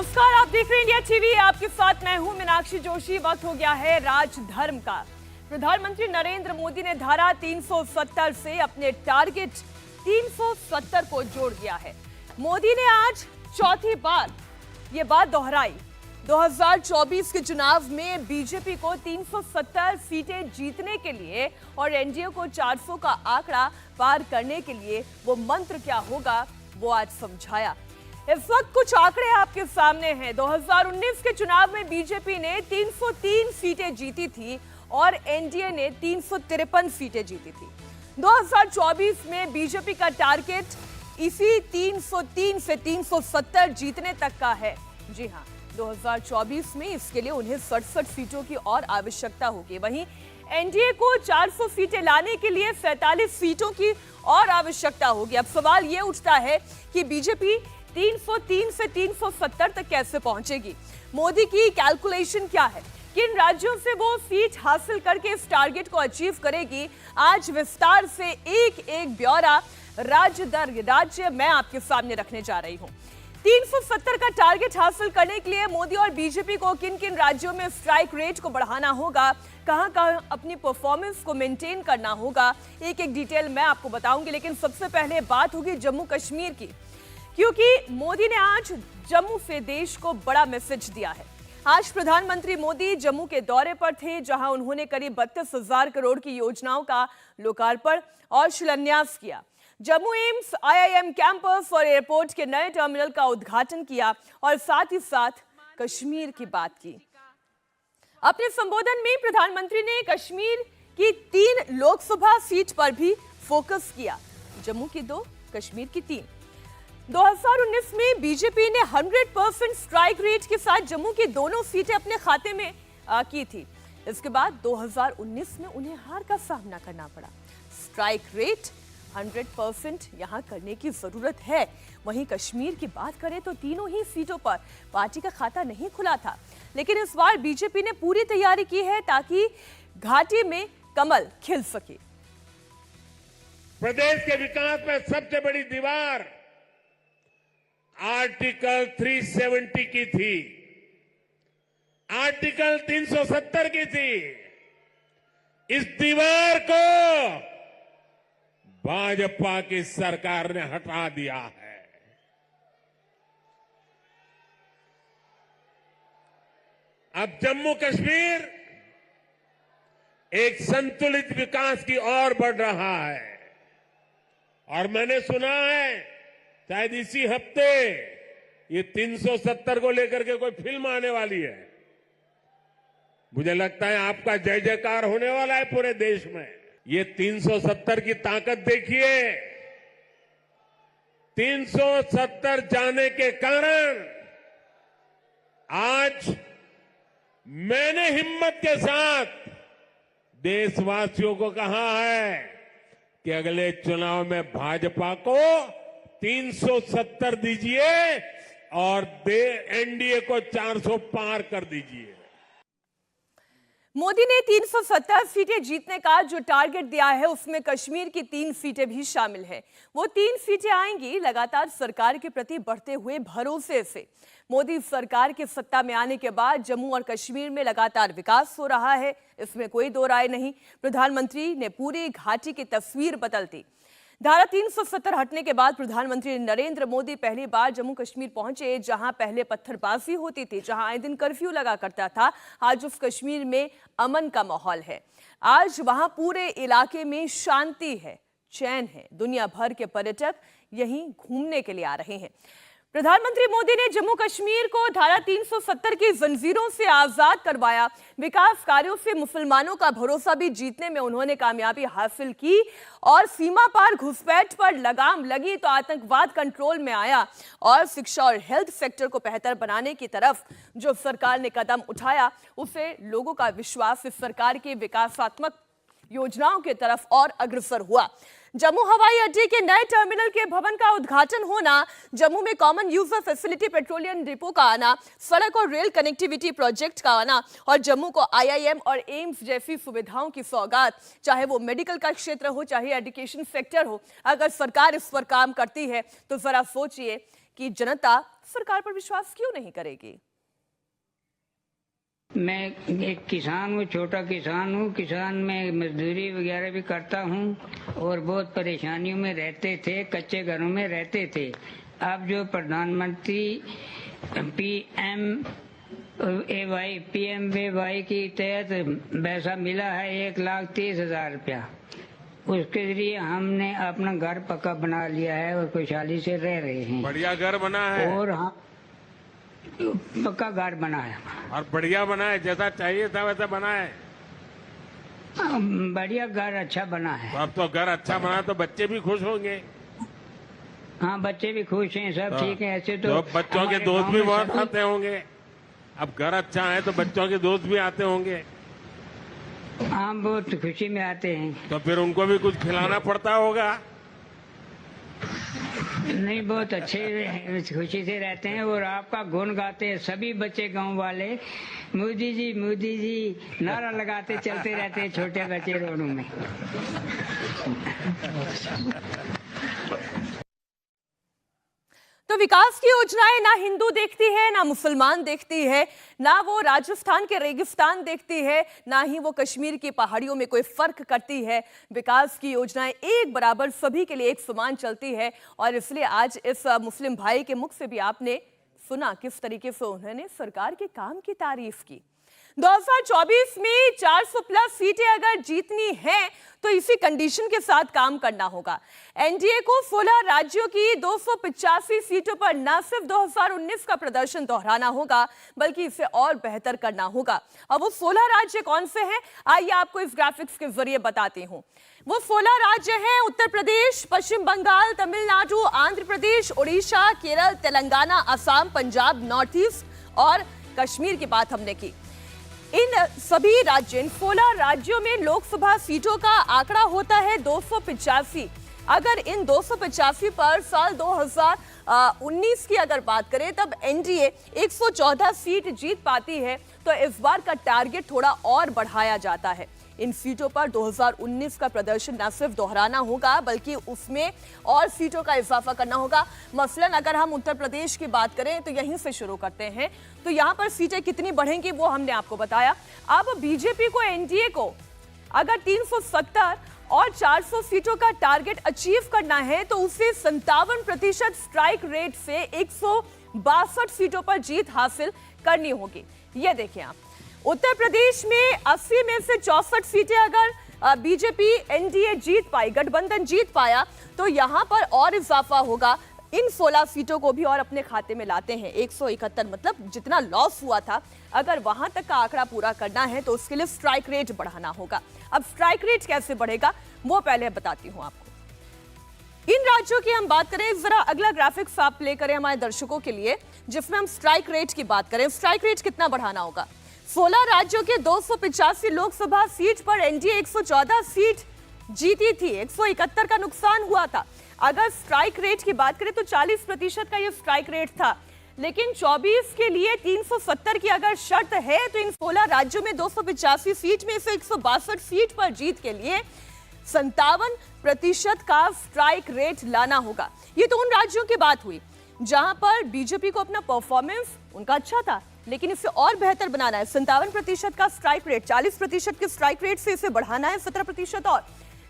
नमस्कार, आप देख रहे हैं इंडिया टीवी। आपके साथ मैं हूं मीनाक्षी जोशी। वक्त हो गया है राजधर्म का। प्रधानमंत्री नरेंद्र मोदी ने धारा 370 से अपने टारगेट 370 को जोड़ दिया है। मोदी ने आज चौथी बार ये बात दोहराई। 2024 के चुनाव में बीजेपी को 370 सीटें जीतने के लिए और एनडीए को 400 का आंकड़ा पार करने के लिए वो मंत्र क्या होगा वो आज समझाया। इस वक्त कुछ आंकड़े आपके सामने हैं। 2019 के चुनाव में बीजेपी ने 303 सीटें जीती थी और एनडीए ने 353 सीटें जीती थी। 2024 में बीजेपी का टारगेट इसी 303 से 370 जीतने तक का है। जी हां, 2024 में इसके लिए उन्हें 67 सीटों की और आवश्यकता होगी। वहीं एनडीए को 400 सीटें लाने के लिए 47 सीटों की और आवश्यकता होगी। अब सवाल यह उठता है कि बीजेपी 303 से 370 तक कैसे पहुंचेगी? मोदी की कैलकुलेशन क्या है? किन राज्यों से वो सीट हासिल करके इस टारगेट को अचीव करेगी? आज विस्तार से एक एक ब्यौरा राज्य दर राज्य मैं आपके सामने रखने जा रही हूं। 370 का टारगेट हासिल करने के लिए मोदी और बीजेपी को किन किन राज्यों में स्ट्राइक रेट को बढ़ाना होगा, कहां-कहां अपनी परफॉर्मेंस को मेंटेन करना होगा, एक एक डिटेल मैं आपको बताऊंगी। लेकिन सबसे पहले बात होगी जम्मू कश्मीर की, क्योंकि मोदी ने आज जम्मू से देश को बड़ा मैसेज दिया है। आज प्रधानमंत्री मोदी जम्मू के दौरे पर थे, जहां उन्होंने करीब 32,000 करोड़ की योजनाओं का लोकार्पण और शिलान्यास किया। जम्मू एम्स, आईआईएम कैंपस और एयरपोर्ट के नए टर्मिनल का उद्घाटन किया और साथ ही साथ कश्मीर की बात की। अपने संबोधन में प्रधानमंत्री ने कश्मीर की 3 लोकसभा सीट पर भी फोकस किया। जम्मू की 2, कश्मीर की 3। 2019 में बीजेपी ने 100% स्ट्राइक रेट के साथ जम्मू की दोनों सीटें अपने खाते में की थी। इसके बाद 2019 में उन्हें हार का सामना करना पड़ा। स्ट्राइक रेट 100% यहां करने की जरूरत है। वहीं कश्मीर की बात करें तो तीनों ही सीटों पर पार्टी का खाता नहीं खुला था, लेकिन इस बार बीजेपी ने पूरी तैयारी की है ताकि घाटी में कमल खिल सके। प्रदेश के विकास में सबसे बड़ी दीवार आर्टिकल 370 की थी, आर्टिकल 370 की थी। इस दीवार को भाजपा की सरकार ने हटा दिया है। अब जम्मू कश्मीर एक संतुलित विकास की ओर बढ़ रहा है और मैंने सुना है शायद इसी हफ्ते ये 370 को लेकर के कोई फिल्म आने वाली है। मुझे लगता है आपका जय जयकार होने वाला है पूरे देश में। ये 370 की ताकत देखिए। 370 जाने के कारण आज मैंने हिम्मत के साथ देशवासियोव को कहा है कि अगले चुनाव में भाजपा को 370 दीजिए और एनडीए को 400 पार कर दीजिए। मोदी ने 370 सीटें जीतने का जो टारगेट दिया है उसमें कश्मीर की 3 सीटें भी शामिल हैं। वो 3 सीटें आएंगी लगातार सरकार के प्रति बढ़ते हुए भरोसे से। मोदी सरकार के सत्ता में आने के बाद जम्मू और कश्मीर में लगातार विकास हो रहा है, इसमें कोई दो राय नहीं। प्रधानमंत्री ने पूरी घाटी की तस्वीर बदल दी। धारा 370 हटने के बाद प्रधानमंत्री नरेंद्र मोदी पहली बार जम्मू कश्मीर पहुंचे, जहां पहले पत्थरबाजी होती थी, जहां आए दिन कर्फ्यू लगा करता था। आज उस कश्मीर में अमन का माहौल है। आज वहां पूरे इलाके में शांति है, चैन है। दुनिया भर के पर्यटक यहीं घूमने के लिए आ रहे हैं। प्रधानमंत्री मोदी ने जम्मू कश्मीर को धारा 370 की जंजीरों से आजाद करवाया। विकास कार्यों से मुसलमानों का भरोसा भी जीतने में उन्होंने कामयाबी हासिल की और सीमा पार घुसपैठ पर लगाम लगी तो आतंकवाद कंट्रोल में आया और शिक्षा और हेल्थ सेक्टर को बेहतर बनाने की तरफ जो सरकार ने कदम उठाया उससे लोगों का विश्वास इस सरकार की विकासात्मक योजनाओं की तरफ और अग्रसर हुआ। जम्मू हवाई अड्डे के नए टर्मिनल के भवन का उद्घाटन होना, जम्मू में common user facility petroleum depot का आना, सड़क और रेल कनेक्टिविटी प्रोजेक्ट का आना और जम्मू को आईआईएम और एम्स जैसी सुविधाओं की सौगात, चाहे वो मेडिकल का क्षेत्र हो चाहे एजुकेशन सेक्टर हो, अगर सरकार इस पर काम करती है तो जरा सोचिए कि जनता सरकार पर विश्वास क्यों नहीं करेगी। मैं एक किसान हूँ, छोटा किसान हूँ। किसान में मजदूरी वगैरह भी करता हूँ और बहुत परेशानियों में रहते थे, कच्चे घरों में रहते थे। अब जो प्रधानमंत्री पीएमएवाई की तहत पैसा मिला है 1,30,000 रुपया, उसके जरिए हमने अपना घर पक्का बना लिया है और खुशहाली से रह रहे हैं। बढ़िया घर बना है और हाँ, पक्का घर बना है और बढ़िया बना है, जैसा चाहिए था वैसा बना है। बढ़िया घर अच्छा बना है। तो अब तो घर अच्छा बना तो बच्चे भी खुश होंगे। हाँ, बच्चे भी खुश हैं, सब ठीक है। ऐसे तो बच्चों के दोस्त भी बहुत आते होंगे। अब घर अच्छा है तो बच्चों के दोस्त भी आते होंगे। हाँ, बहुत खुशी में आते हैं। तो फिर उनको भी कुछ खिलाना पड़ता होगा। नहीं, बहुत अच्छे खुशी से रहते हैं और आपका गुण गाते हैं सभी बच्चे, गांव वाले। मोदी जी नारा लगाते चलते रहते हैं छोटे बच्चे रोडों में। तो विकास की योजनाएं ना हिंदू देखती है, ना मुसलमान देखती है, ना वो राजस्थान के रेगिस्तान देखती है, ना ही वो कश्मीर की पहाड़ियों में कोई फर्क करती है। विकास की योजनाएं एक बराबर सभी के लिए एक समान चलती है। और इसलिए आज इस मुस्लिम भाई के मुख से भी आपने सुना किस तरीके से उन्होंने सरकार के काम की तारीफ की। 2024 में 400 प्लस सीटें अगर जीतनी है तो इसी कंडीशन के साथ काम करना होगा। एनडीए को 16 राज्यों की 285 सीटों पर न सिर्फ 2019 का प्रदर्शन दोहराना होगा बल्कि इसे और बेहतर करना होगा। अब वो 16 राज्य कौन से हैं, आइए आपको इस ग्राफिक्स के जरिए बताती हूं। वो 16 राज्य हैं उत्तर प्रदेश, पश्चिम बंगाल, तमिलनाडु, आंध्र प्रदेश, उड़ीसा, केरल, तेलंगाना, असम, पंजाब, नॉर्थ ईस्ट और कश्मीर की बात हमने की। इन सभी राज्यों, इन 16 राज्यों में लोकसभा सीटों का आंकड़ा होता है 285। अगर इन 285 पर साल 2019 की अगर बात करें तब एनडीए 114 सीट जीत पाती है, तो इस बार का टारगेट थोड़ा और बढ़ाया जाता है। इन सीटों पर 2019 का प्रदर्शन न सिर्फ दोहराना होगा बल्कि उसमें और सीटों का इजाफा करना होगा। मसलन अगर हम उत्तर प्रदेश की बात करें तो यहीं से शुरू करते हैं। तो यहां पर सीटें कितनी बढ़ेंगी वो हमने आपको बताया। अब बीजेपी को, एनडीए को अगर 370 और 400 सीटों का टारगेट अचीव करना है तो उसे 57% स्ट्राइक रेट से 162 सीटों पर जीत हासिल करनी होगी। ये देखिए आप, उत्तर प्रदेश में 80 में से 64 सीटें अगर बीजेपी एनडीए जीत पाई, गठबंधन जीत पाया, तो यहां पर और इजाफा होगा। इन 16 सीटों को भी और अपने खाते में लाते हैं 171, मतलब जितना लॉस हुआ था अगर वहां तक का आंकड़ा पूरा करना है तो उसके लिए स्ट्राइक रेट बढ़ाना होगा। अब स्ट्राइक रेट कैसे बढ़ेगा वो पहले बताती हूं आपको। इन राज्यों की हम बात करें, जरा अगला ग्राफिक्स आप प्ले करें हमारे दर्शकों के लिए, जिसमें हम स्ट्राइक रेट की बात करें। स्ट्राइक रेट कितना बढ़ाना होगा? 16 राज्यों के 285 लोकसभा सीट पर एनडीए 114 सीट जीती थी, 171 का नुकसान हुआ था। अगर स्ट्राइक रेट की बात करें तो 40% का ये स्ट्राइक रेट था, लेकिन 24 के लिए 370 की अगर शर्त है तो इन 16 राज्यों में 285 सीट में से 162 सीट पर जीत के लिए 57% का स्ट्राइक रेट लाना होगा। ये तो उन राज्यों की बात हुई जहां पर बीजेपी को अपना परफॉर्मेंस उनका अच्छा था, लेकिन इसे और बेहतर बनाना है। 57% का स्ट्राइक रेट, 40% के स्ट्राइक रेट से इसे बढ़ाना है 17% और।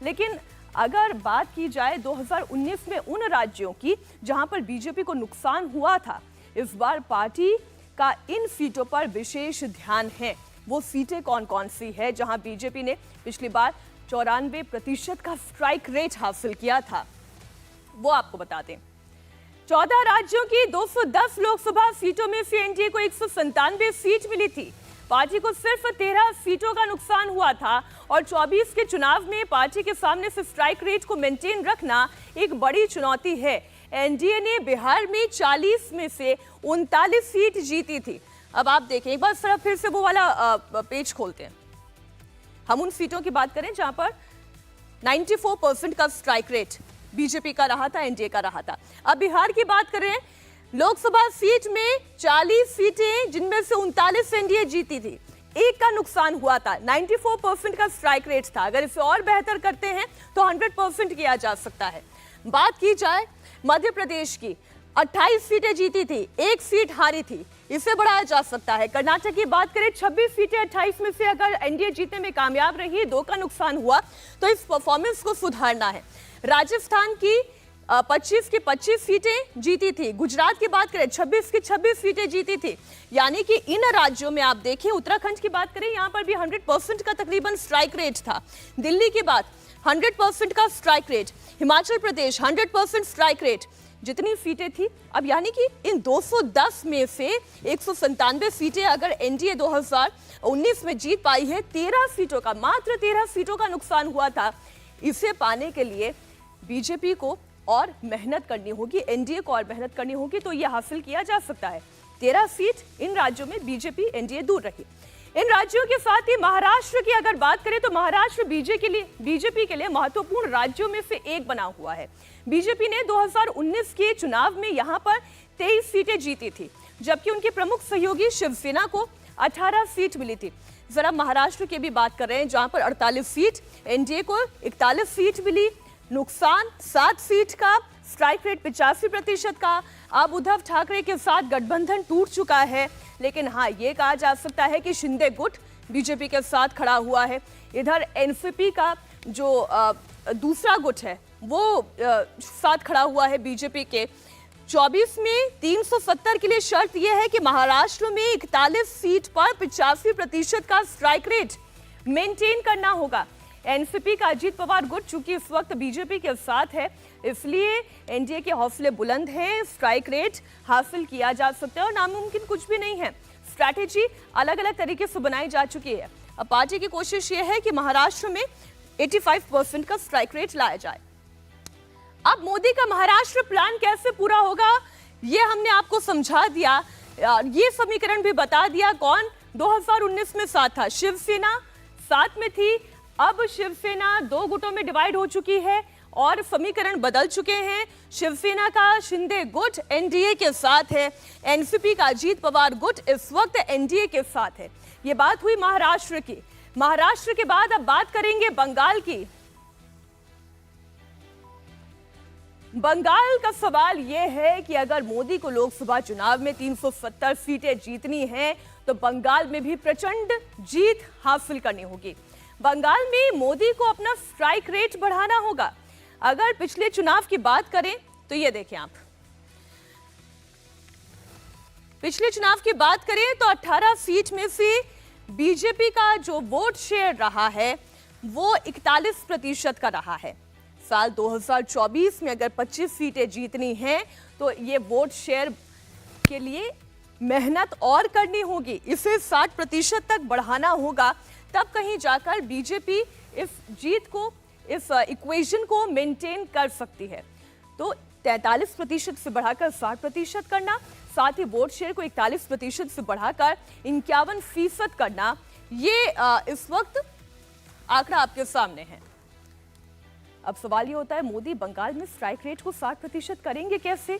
लेकिन अगर बात की जाए 2019 में उन राज्यों की जहां पर बीजेपी को नुकसान हुआ था, इस बार पार्टी का इन सीटों पर विशेष ध्यान है। वो सीटें कौन कौन सी है जहां बीजेपी ने पिछली बार 94% का स्ट्राइक रेट हासिल किया था, वो आपको बता दें। 14 राज्यों की 210 लोकसभा सीटों में से एनडीए को 197 सीट मिली थी। पार्टी को सिर्फ 13 सीटों का नुकसान हुआ था और 24 के चुनाव में पार्टी के सामने से स्ट्राइक रेट को मेंटेन रखना एक बड़ी चुनौती है। एनडीए ने बिहार में 40 में से 39 सीट जीती थी। अब आप देखें, एक बार सिर्फ फिर से वो वाला पेज खोलते हैं। हम उन सीटों की बात करें जहां पर 94% का स्ट्राइक रेट बीजेपी का रहा था, एनडीए का रहा था। अब बिहार की बात करें, लोकसभा सीट में 40 सीटें जिनमें से 39 एनडीए जीती थी, एक का नुकसान हुआ था। 94% का स्ट्राइक रेट था। अगर इसे और बेहतर करते हैं तो 100% किया जा सकता है। बात की जाए मध्य प्रदेश की, 28 सीटें जीती थी, 1 सीट हारी थी, इसे बढ़ाया जा सकता है। कर्नाटक की बात करें, 26 सीटें 28 में से अगर एनडीए जीतने में कामयाब रही, 2 का नुकसान हुआ, तो इस परफॉर्मेंस को सुधारना है। राजस्थान की 25 की 25 सीटें जीती थी। गुजरात की बात करें, 26 की 26 सीटें जीती थी। यानी कि इन राज्यों में आप देखिए, उत्तराखंड की बात करें, यहां पर भी 100% का तकरीबन स्ट्राइक रेट था। दिल्ली की बात, 100% का strike rate. Himachal Pradesh 100% strike rate. जितनी सीटें थी, अब यानी कि इन 210 में से 197 सीटें अगर एनडीए 2019 में जीत पाई है, 13 सीटों का, मात्र 13 सीटों का नुकसान हुआ था। इसे पाने के लिए बीजेपी को और मेहनत करनी होगी, एनडीए को और मेहनत करनी होगी, तो यह हासिल किया जा सकता है। 13 सीट इन राज्यों में बीजेपी एनडीए दूर रही। इन राज्यों के साथ ही महाराष्ट्र की अगर बात करें तो महाराष्ट्र बीजेपी के लिए महत्वपूर्ण राज्यों में से एक बना हुआ है। बीजेपी ने 2019 के चुनाव में यहां पर 23 सीटें जीती थी, जबकि उनके प्रमुख सहयोगी शिवसेना को 18 सीट मिली थी। जरा महाराष्ट्र की भी बात कर रहे हैं, जहां पर 48 सीट, एनडीए को 41 सीट मिली, नुकसान 7 सीट का, स्ट्राइक रेट 85% का। अब उद्धव ठाकरे के साथ गठबंधन टूट चुका है, लेकिन हाँ, ये कहा जा सकता है कि शिंदे गुट बीजेपी के साथ खड़ा हुआ है। इधर एनसीपी का जो दूसरा गुट है, वो साथ खड़ा हुआ है बीजेपी के। 24 में 370 के लिए शर्त यह है कि महाराष्ट्र में 41 सीट पर 85% का स्ट्राइक रेट मेंटेन करना होगा। एनसीपी का अजीत पवार गुट चूंकि इस वक्त बीजेपी के साथ है, इसलिए एनडीए के हौसले बुलंद हैं, स्ट्राइक रेट हासिल किया जा सकता है और नामुमकिन कुछ भी नहीं है। स्ट्रैटेजी अलग अलग तरीके से बनाई जा चुकी है। अब पार्टी की कोशिश यह है कि महाराष्ट्र में 85% का स्ट्राइक रेट लाया जाए। अब मोदी का महाराष्ट्र प्लान कैसे पूरा होगा, ये हमने आपको समझा दिया। ये समीकरण भी बता दिया कौन 2019 में साथ था। शिवसेना साथ में थी, अब शिवसेना 2 गुटों में डिवाइड हो चुकी है और समीकरण बदल चुके हैं। शिवसेना का शिंदे गुट एनडीए के साथ है, एनसीपी का अजीत पवार गुट इस वक्त एनडीए के साथ है। ये बात हुई महाराष्ट्र की। महाराष्ट्र के बाद अब बात करेंगे बंगाल की। बंगाल का सवाल यह है कि अगर मोदी को लोकसभा चुनाव में 370 सीटें जीतनी हैं, तो बंगाल में भी प्रचंड जीत हासिल करनी होगी। बंगाल में मोदी को अपना स्ट्राइक रेट बढ़ाना होगा। अगर पिछले चुनाव की बात करें तो ये देखें आप, पिछले चुनाव की बात करें तो 18 सीट में से बीजेपी का जो वोट शेयर रहा है वो 41% का रहा है। साल 2024 में अगर 25 सीटें जीतनी हैं तो ये वोट शेयर के लिए मेहनत और करनी होगी, इसे 60% तक बढ़ाना होगा, तब कहीं जाकर बीजेपी इस जीत को, इस इक्वेशन को मेंटेन कर सकती है। तो 43% से बढ़ाकर 60% करना, साथ ही वोट शेयर को 41% से बढ़ाकर 51% करना, ये इस वक्त आंकड़ा आपके सामने है। अब सवाल ये होता है, मोदी बंगाल में स्ट्राइक रेट को 60% करेंगे कैसे?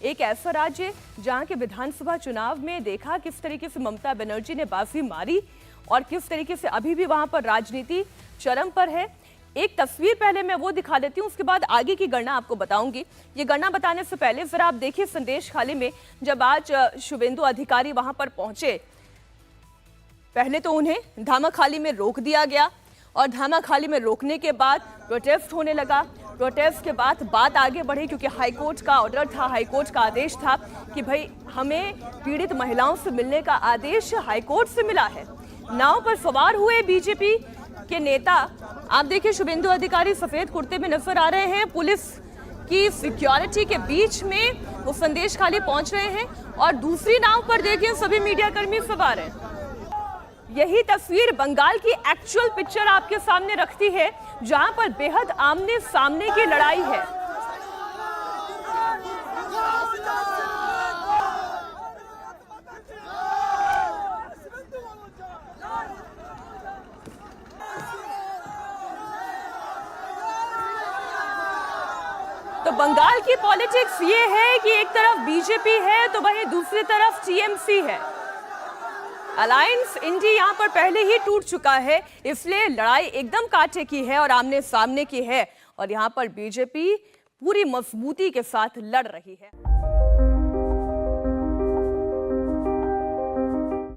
एक ऐसा राज्य जहां के विधानसभा चुनाव में देखा किस तरीके से ममता बनर्जी ने बाजी मारी और किस तरीके से अभी भी वहां पर राजनीति चरम पर है। एक तस्वीर पहले मैं वो दिखा देती हूँ, उसके बाद आगे की गणना आपको बताऊंगी। ये गणना बताने से पहले जरा आप देखिए संदेश खाली में, जब आज शुभेंदु अधिकारी वहां पर पहुंचे, पहले तो उन्हें धामाखाली में रोक दिया गया और धामाखाली में रोकने के बाद प्रोटेस्ट होने लगा। प्रोटेस्ट के बाद बात आगे बढ़ी क्योंकि हाईकोर्ट का ऑर्डर था, हाईकोर्ट का आदेश था कि भाई हमें पीड़ित महिलाओं से मिलने का आदेश हाईकोर्ट से मिला है। नाव पर सवार हुए बीजेपी के नेता, आप देखिए शुभेंदु अधिकारी सफेद कुर्ते में नजर आ रहे हैं, पुलिस की सिक्योरिटी के बीच में वो संदेश खाली पहुंच रहे हैं और दूसरी नाव पर देखिए सभी मीडिया कर्मी सवार हैं। यही तस्वीर बंगाल की एक्चुअल पिक्चर आपके सामने रखती है, जहां पर बेहद आमने सामने की लड़ाई है। तो बंगाल की पॉलिटिक्स ये है कि एक तरफ बीजेपी है तो वहीं दूसरी तरफ टीएमसी है। अलायंस इंडी यहां पर पहले ही टूट चुका है, इसलिए लड़ाई एकदम कांटे की है और आमने सामने की है और यहां पर बीजेपी पूरी मजबूती के साथ लड़ रही है।